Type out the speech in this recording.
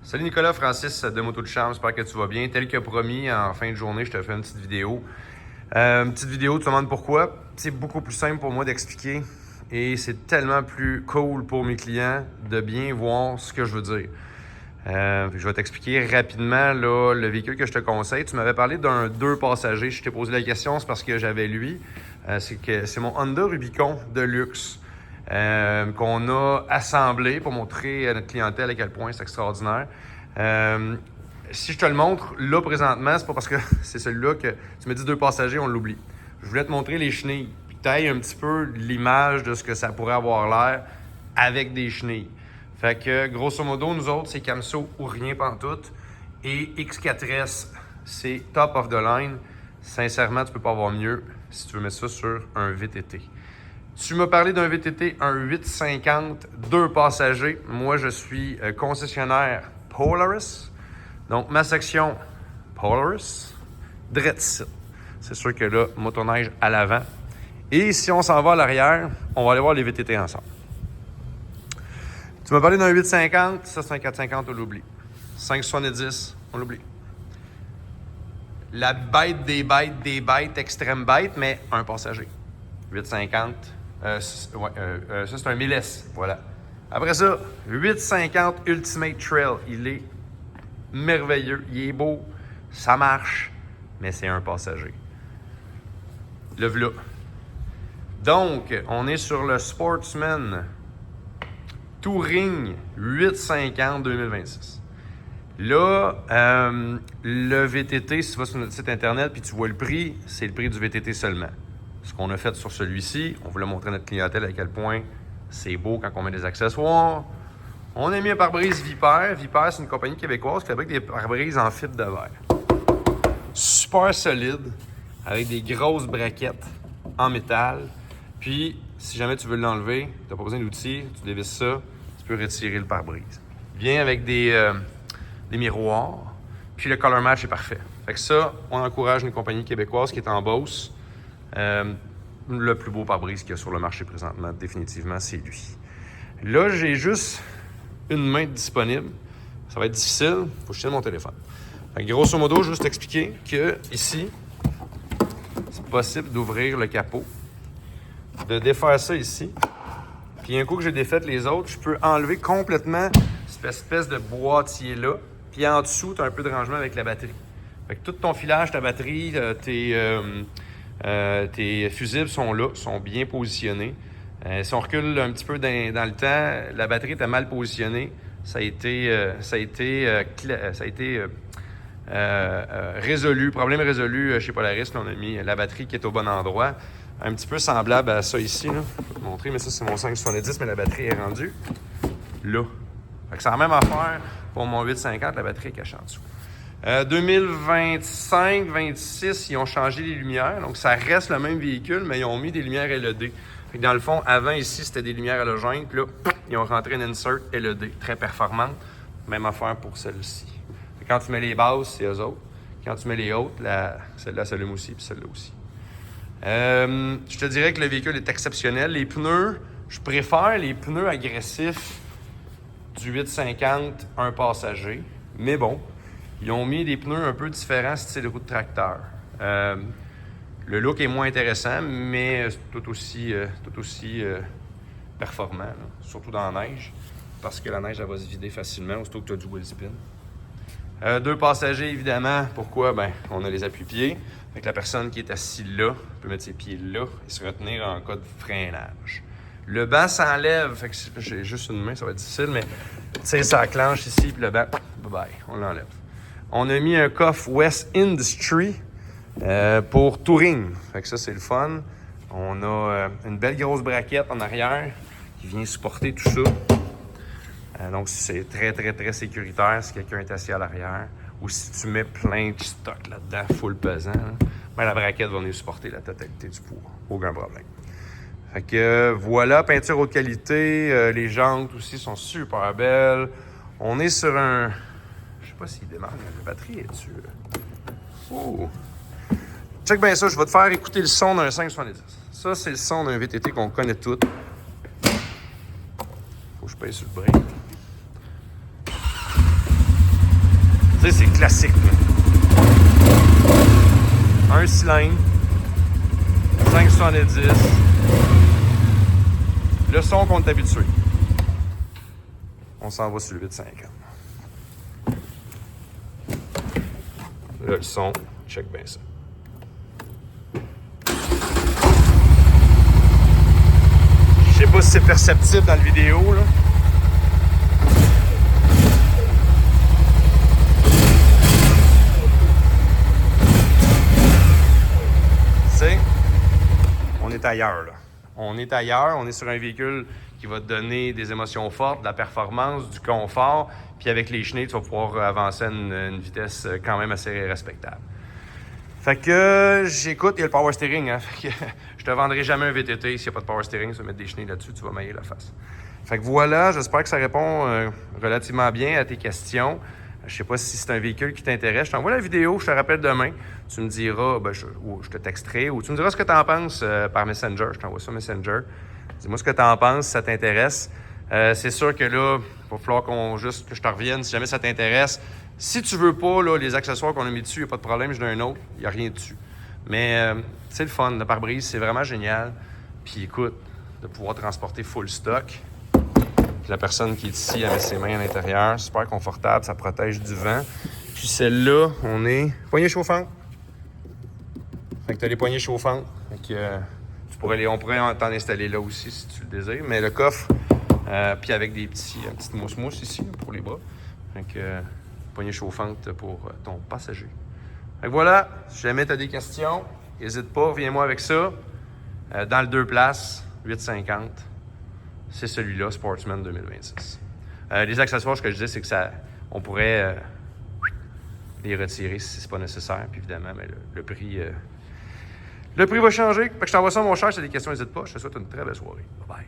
Salut Nicolas, Francis de Moto de Charme, j'espère que tu vas bien. Tel que promis, en fin de journée, je te fais une petite vidéo. Une petite vidéo, tu te demandes pourquoi. C'est beaucoup plus simple pour moi d'expliquer et c'est tellement plus cool pour mes clients de bien voir ce que je veux dire. Je vais t'expliquer rapidement là, le véhicule que je te conseille. Tu m'avais parlé d'un 2 passagers. Je t'ai posé la question, c'est parce que j'avais lui. C'est mon Honda Rubicon de luxe. Qu'on a assemblé pour montrer à notre clientèle à quel point c'est extraordinaire. Si je te le montre, là, présentement, c'est pas parce que c'est celui-là que tu me dis 2 passagers, on l'oublie. Je voulais te montrer les chenilles, puis que tu ailles un petit peu l'image de ce que ça pourrait avoir l'air avec des chenilles. Fait que, grosso modo, nous autres, c'est Camso ou rien pantoute. Et X4S, c'est top of the line. Sincèrement, tu peux pas avoir mieux si tu veux mettre ça sur un VTT. Tu m'as parlé d'un VTT, un 850, 2 passagers. Moi, je suis concessionnaire Polaris. Donc, ma section Polaris, Dreadsit. C'est sûr que là, motoneige à l'avant. Et si on s'en va à l'arrière, on va aller voir les VTT ensemble. Tu m'as parlé d'un 850, ça c'est un 450, on l'oublie. 570, on l'oublie. La bête des bêtes, extrême bête, mais un passager. 850. Ça, c'est un 1000S. Voilà. Après ça, 850 Ultimate Trail. Il est merveilleux. Il est beau. Ça marche. Mais c'est un passager. Le v'là. Donc, on est sur le Sportsman Touring 850 2026. Là, le VTT, si tu vas sur notre site internet puis tu vois le prix, c'est le prix du VTT seulement. Ce qu'on a fait sur celui-ci, on voulait montrer à notre clientèle à quel point c'est beau quand on met des accessoires. On a mis un pare-brise Viper. Viper, c'est une compagnie québécoise qui fabrique des pare-brises en fibre de verre. Super solide, avec des grosses braquettes en métal. Puis, si jamais tu veux l'enlever, tu n'as pas besoin d'outils, tu dévisses ça, tu peux retirer le pare-brise. Il vient avec des miroirs, puis le color match est parfait. Fait que ça, on encourage une compagnie québécoise qui est en Beauce. Le plus beau pare-brise qu'il y a sur le marché présentement, définitivement, c'est lui. Là, j'ai juste une main disponible. Ça va être difficile. Faut que je tienne mon téléphone. Fait que grosso modo, juste expliquer que ici, c'est possible d'ouvrir le capot, de défaire ça ici. Puis un coup que j'ai défait les autres, je peux enlever complètement cette espèce de boîtier-là. Puis en dessous, tu as un peu de rangement avec la batterie. Fait que tout ton filage, ta batterie, tes fusibles sont là, sont bien positionnés. Si on recule un petit peu dans le temps, la batterie était mal positionnée. Ça a été résolu, problème résolu chez Polaris. Là, on a mis la batterie qui est au bon endroit. Un petit peu semblable à ça ici. Là. Je vais te montrer, mais ça, c'est mon 570, mais la batterie est rendue là. Fait que c'est la même affaire pour mon 850, la batterie est cachée en dessous. 2025-26, ils ont changé les lumières. Donc, ça reste le même véhicule, mais ils ont mis des lumières LED. Fait que dans le fond, avant, ici, c'était des lumières halogènes. Puis là, ils ont rentré une insert LED très performante. Même affaire pour celle-ci. Quand tu mets les bases, c'est eux autres. Quand tu mets les hautes, celle-là s'allume aussi, puis celle-là aussi. Je te dirais que le véhicule est exceptionnel. Les pneus, je préfère les pneus agressifs du 850 un passager. Mais bon, ils ont mis des pneus un peu différents, style roue de tracteur. Le look est moins intéressant, mais tout aussi performant, là. Surtout dans la neige, parce que la neige, elle va se vider facilement, aussitôt que tu as du wheel spin. 2 passagers, évidemment. Pourquoi? Ben, on a les appuis-pieds. Fait que la personne qui est assise là peut mettre ses pieds là et se retenir en cas de freinage. Le banc s'enlève. Fait que j'ai juste une main, ça va être difficile, mais tu sais, ça clenche ici, puis le banc, bye-bye, on l'enlève. On a mis un coffre West Industry pour Touring. Fait que ça, c'est le fun. On a une belle grosse braquette en arrière qui vient supporter tout ça. Donc, c'est très, très, très sécuritaire si quelqu'un est assis à l'arrière ou si tu mets plein de stock là-dedans, full pesant, là, ben, la braquette va venir supporter la totalité du poids. Aucun problème. Fait que voilà, peinture haute qualité. Les jantes aussi sont super belles. On est sur un... Je sais pas s'il démarre, la batterie est dessus. Oh! Check bien ça, je vais te faire écouter le son d'un 570. Ça, c'est le son d'un VTT qu'on connaît tous. Faut que je pèse sur le break. Tu sais, c'est classique. Là. Un cylindre, 5,70. Le son qu'on est habitué. On s'en va sur le 8,50. Là, le son, check bien ça. Je sais pas si c'est perceptible dans la vidéo, là. Tu sais, on est ailleurs, là. On est ailleurs, on est sur un véhicule qui va te donner des émotions fortes, de la performance, du confort, puis avec les chenilles, tu vas pouvoir avancer à une vitesse quand même assez respectable. Fait que j'écoute, il y a le power steering, hein. Fait que je te vendrai jamais un VTT s'il n'y a pas de power steering, tu vas mettre des chenilles là-dessus, tu vas mailler la face. Fait que voilà, j'espère que ça répond relativement bien à tes questions. Je sais pas si c'est un véhicule qui t'intéresse. Je t'envoie la vidéo, je te rappelle demain. Tu me diras, ou je te texterai, ou tu me diras ce que tu en penses par Messenger. Je t'envoie ça Messenger. Dis-moi ce que tu en penses, si ça t'intéresse. C'est sûr que là, il va falloir que je te revienne si jamais ça t'intéresse. Si tu veux pas là, les accessoires qu'on a mis dessus, il n'y a pas de problème, j'en ai un autre, il n'y a rien dessus. Mais c'est le fun, le pare-brise, c'est vraiment génial. Puis écoute, de pouvoir transporter full stock. Puis la personne qui est ici, elle met ses mains à l'intérieur, super confortable, ça protège du vent. Puis celle-là, on est poignée chauffante. Fait que tu as les poignées chauffantes. Fait que on pourrait t'en installer là aussi si tu le désires. Mais le coffre, puis avec une petite mousse-mousse ici pour les bras. Fait que poignée chauffante pour ton passager. Fait que voilà, si jamais tu as des questions, n'hésite pas, reviens-moi avec ça. Dans le 2 places, 8,50. C'est celui-là, Sportsman 2026. Les accessoires, ce que je dis, c'est que on pourrait les retirer si c'est pas nécessaire. Puis évidemment, mais le prix va changer. Fait que je t'envoie ça, mon cher. Si tu as des questions, n'hésite pas. Je te souhaite une très belle soirée. Bye bye.